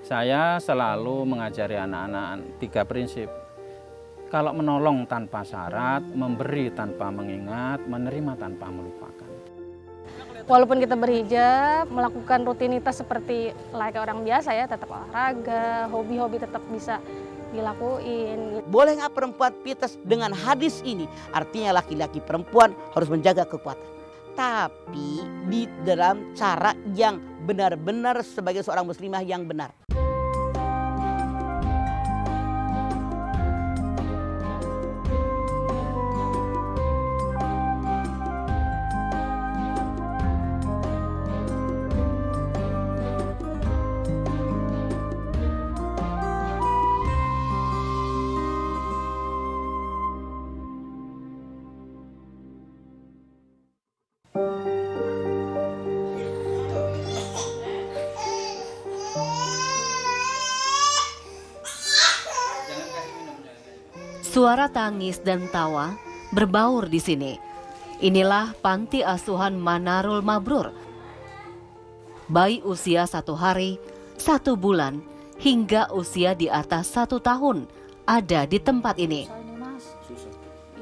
Saya selalu mengajari anak-anak 3 prinsip. Kalau menolong tanpa syarat, memberi tanpa mengingat, menerima tanpa melupakan. Walaupun kita berhijab, melakukan rutinitas seperti layaknya orang biasa ya, tetap olahraga, hobi-hobi tetap bisa dilakuin. Boleh nggak perempuan pitas dengan hadis ini? Artinya laki-laki perempuan harus menjaga kekuatan. Tapi di dalam cara yang benar-benar sebagai seorang muslimah yang benar. Suara tangis dan tawa berbaur di sini. Inilah panti asuhan Manarul Mabrur. Bayi usia 1 hari, 1 bulan, hingga usia di atas 1 tahun ada di tempat ini. Ini mas, susah.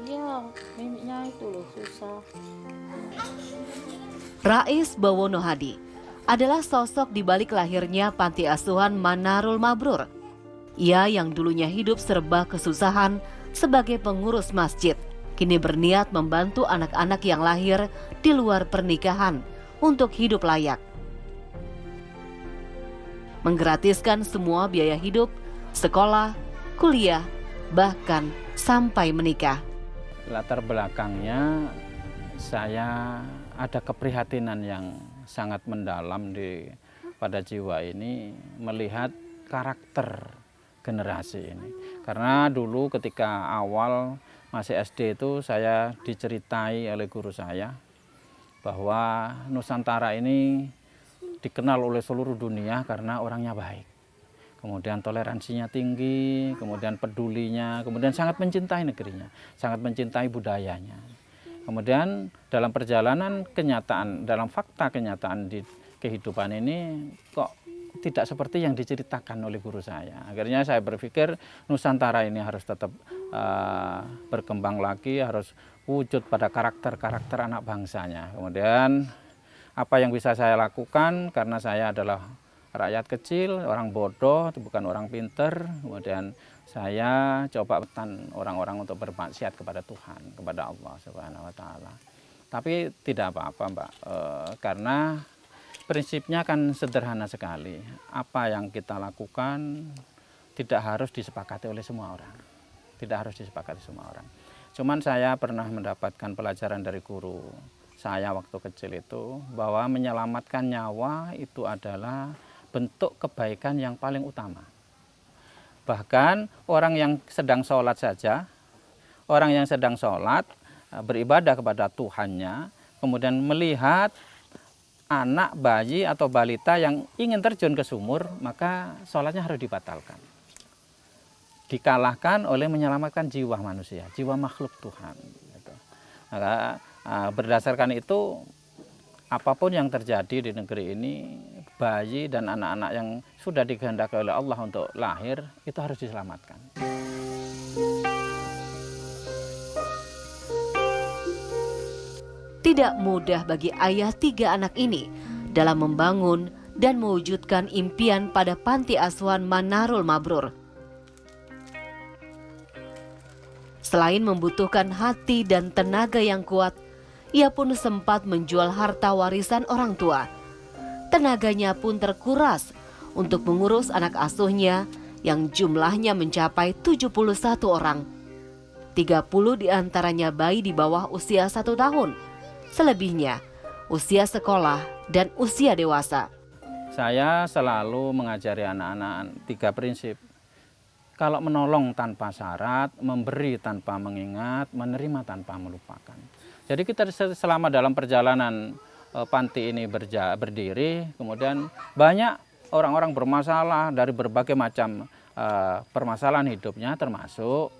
Iya, mimiknya itu loh susah. Rais Bawono Hadi adalah sosok di balik lahirnya panti asuhan Manarul Mabrur. Ia yang dulunya hidup serba kesusahan sebagai pengurus masjid, kini berniat membantu anak-anak yang lahir di luar pernikahan untuk hidup layak. Menggratiskan semua biaya hidup, sekolah, kuliah, bahkan sampai menikah. Latar belakangnya saya ada keprihatinan yang sangat mendalam pada jiwa ini melihat karakter generasi ini. Karena dulu ketika awal masih SD itu saya diceritai oleh guru saya bahwa Nusantara ini dikenal oleh seluruh dunia karena orangnya baik. Kemudian toleransinya tinggi, kemudian pedulinya, kemudian sangat mencintai negerinya, sangat mencintai budayanya. Kemudian dalam perjalanan kenyataan, dalam fakta kenyataan di kehidupan ini kok tidak seperti yang diceritakan oleh guru saya. Akhirnya saya berpikir Nusantara ini harus tetap berkembang lagi, harus wujud pada karakter-karakter anak bangsanya. Kemudian apa yang bisa saya lakukan karena saya adalah rakyat kecil, orang bodoh, bukan orang pinter. Kemudian saya coba orang-orang untuk bermaksiat kepada Tuhan, kepada Allah Subhanahu wa taala. Tapi tidak apa-apa, Mbak. Karena prinsipnya kan sederhana sekali. Apa yang kita lakukan tidak harus disepakati oleh semua orang. Tidak harus disepakati semua orang. Cuman saya pernah mendapatkan pelajaran dari guru saya waktu kecil itu bahwa menyelamatkan nyawa itu adalah bentuk kebaikan yang paling utama. Bahkan orang yang sedang sholat saja, orang yang sedang sholat beribadah kepada Tuhannya, kemudian melihat anak, bayi atau balita yang ingin terjun ke sumur, maka sholatnya harus dibatalkan. Dikalahkan oleh menyelamatkan jiwa manusia, jiwa makhluk Tuhan. Maka berdasarkan itu, apapun yang terjadi di negeri ini, bayi dan anak-anak yang sudah dikehendaki oleh Allah untuk lahir, itu harus diselamatkan. Tidak mudah bagi ayah 3 anak ini dalam membangun dan mewujudkan impian pada panti asuhan Manarul Mabrur. Selain membutuhkan hati dan tenaga yang kuat, ia pun sempat menjual harta warisan orang tua. Tenaganya pun terkuras untuk mengurus anak asuhnya yang jumlahnya mencapai 71 orang. 30 diantaranya bayi di bawah usia 1 tahun. Selebihnya usia sekolah dan usia dewasa. Saya selalu mengajari anak-anak 3 prinsip. Kalau menolong tanpa syarat, memberi tanpa mengingat, menerima tanpa melupakan. Jadi kita selama dalam perjalanan panti ini berdiri, kemudian banyak orang-orang bermasalah dari berbagai macam permasalahan hidupnya, termasuk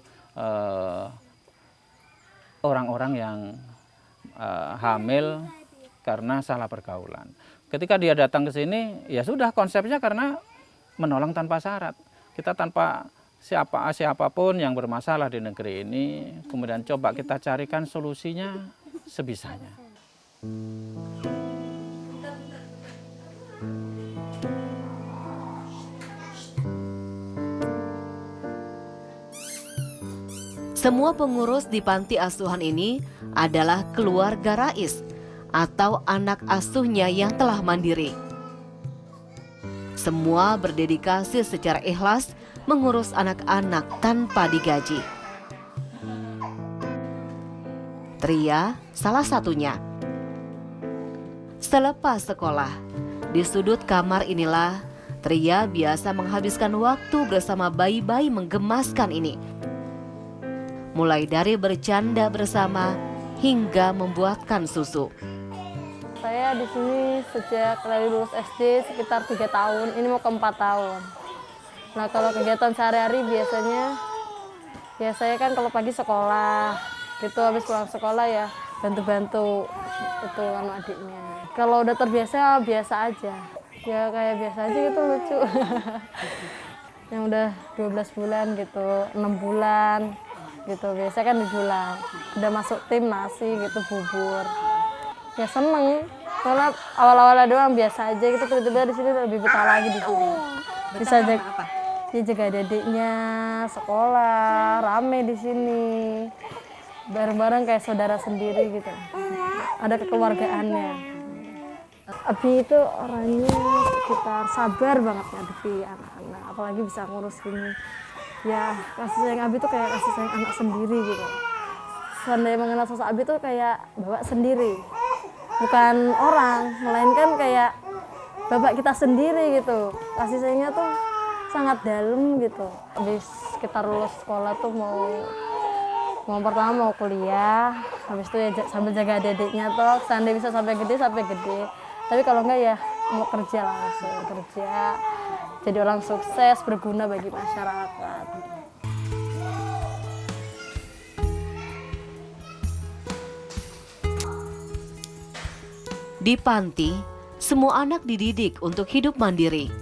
orang-orang yang hamil karena salah pergaulan. Ketika dia datang ke sini, ya sudah konsepnya karena menolong tanpa syarat. Kita tanpa siapapun yang bermasalah di negeri ini, kemudian coba kita carikan solusinya sebisanya. Semua pengurus di panti asuhan ini adalah keluarga Rais atau anak asuhnya yang telah mandiri. Semua berdedikasi secara ikhlas mengurus anak-anak tanpa digaji. Tria salah satunya. Selepas sekolah, di sudut kamar inilah Tria biasa menghabiskan waktu bersama bayi-bayi menggemaskan ini. Mulai dari bercanda bersama hingga membuatkan susu. Saya di sini sejak dari lulus SD sekitar 3 tahun, ini mau ke 4 tahun. Nah kalau kegiatan sehari-hari biasanya, ya saya kan kalau pagi sekolah, gitu habis pulang sekolah ya bantu-bantu itu anak adiknya. Kalau udah terbiasa, biasa aja. Ya kayak biasa aja gitu, lucu. Yang udah 12 bulan gitu, 6 bulan gitu, biasanya kan di bulan. Udah masuk tim nasi gitu, bubur. Ya seneng, karena awal-awalnya doang biasa aja gitu, tiba-tiba di sini lebih betah lagi di sini. Bisa jaga adiknya, sekolah, rame di sini, bareng-bareng kayak saudara sendiri gitu. Ada kekeluargaannya. Abi itu orangnya sekitar sabar banget ngadepi anak-anak, apalagi bisa ngurus gini. Ya kasih sayang Abi itu kayak kasih sayang anak sendiri gitu. Seandainya mengenal sosok Abi itu kayak bapak sendiri, bukan orang, melainkan kayak bapak kita sendiri gitu. Kasih sayangnya tuh sangat dalam gitu. Habis kita lulus sekolah tuh pertama mau kuliah, habis itu ya sambil jaga adik-adiknya tuh, seandainya bisa sampai gede. Tapi kalau enggak ya mau kerja langsung, kerja jadi orang sukses, berguna bagi masyarakat. Di panti, semua anak dididik untuk hidup mandiri.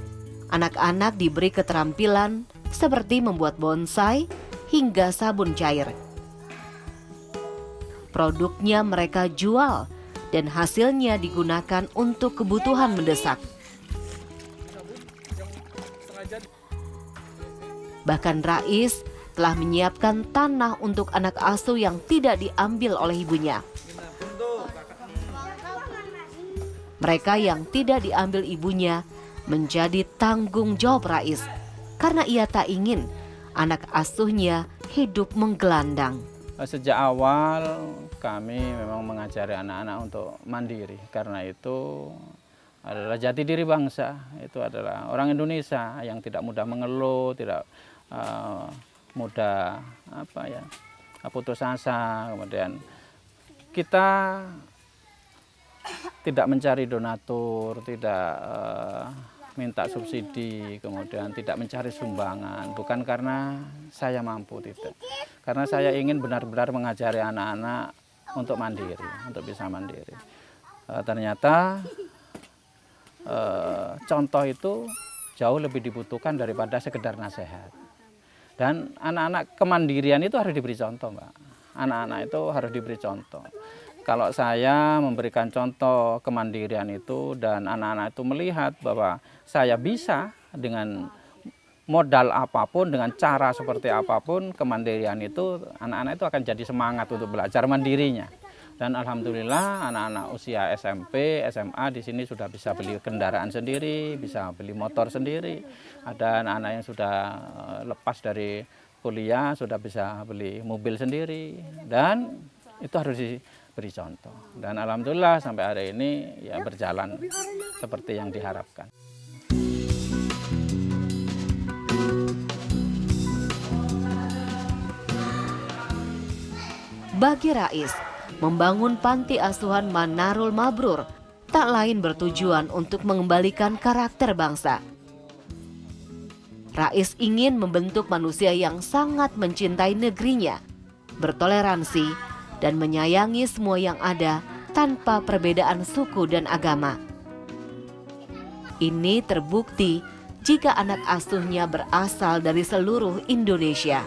Anak-anak diberi keterampilan seperti membuat bonsai hingga sabun cair. Produknya mereka jual dan hasilnya digunakan untuk kebutuhan mendesak. Bahkan Rais telah menyiapkan tanah untuk anak asuh yang tidak diambil oleh ibunya. Mereka yang tidak diambil ibunya menjadi tanggung jawab Rais karena ia tak ingin anak asuhnya hidup menggelandang. Sejak awal kami memang mengajari anak-anak untuk mandiri, karena itu adalah jati diri bangsa. Itu adalah orang Indonesia yang tidak mudah mengeluh, tidak mudah putus asa. Kemudian kita tidak mencari donatur, tidak minta subsidi, kemudian tidak mencari sumbangan, bukan karena saya mampu, tidak. Karena saya ingin benar-benar mengajari anak-anak untuk mandiri, untuk bisa mandiri. Ternyata contoh itu jauh lebih dibutuhkan daripada sekedar nasihat. Dan anak-anak kemandirian itu harus diberi contoh, Mbak. Anak-anak itu harus diberi contoh. Kalau saya memberikan contoh kemandirian itu dan anak-anak itu melihat bahwa saya bisa dengan modal apapun, dengan cara seperti apapun, kemandirian itu, anak-anak itu akan jadi semangat untuk belajar mandirinya. Dan alhamdulillah anak-anak usia SMP, SMA di sini sudah bisa beli kendaraan sendiri, bisa beli motor sendiri. Ada anak-anak yang sudah lepas dari kuliah, sudah bisa beli mobil sendiri. Dan itu harus beri contoh, dan alhamdulillah sampai hari ini ya berjalan seperti yang diharapkan. Bagi Rais, membangun panti asuhan Manarul Mabrur tak lain bertujuan untuk mengembalikan karakter bangsa. Rais ingin membentuk manusia yang sangat mencintai negerinya, bertoleransi, dan menyayangi semua yang ada tanpa perbedaan suku dan agama. Ini terbukti jika anak asuhnya berasal dari seluruh Indonesia.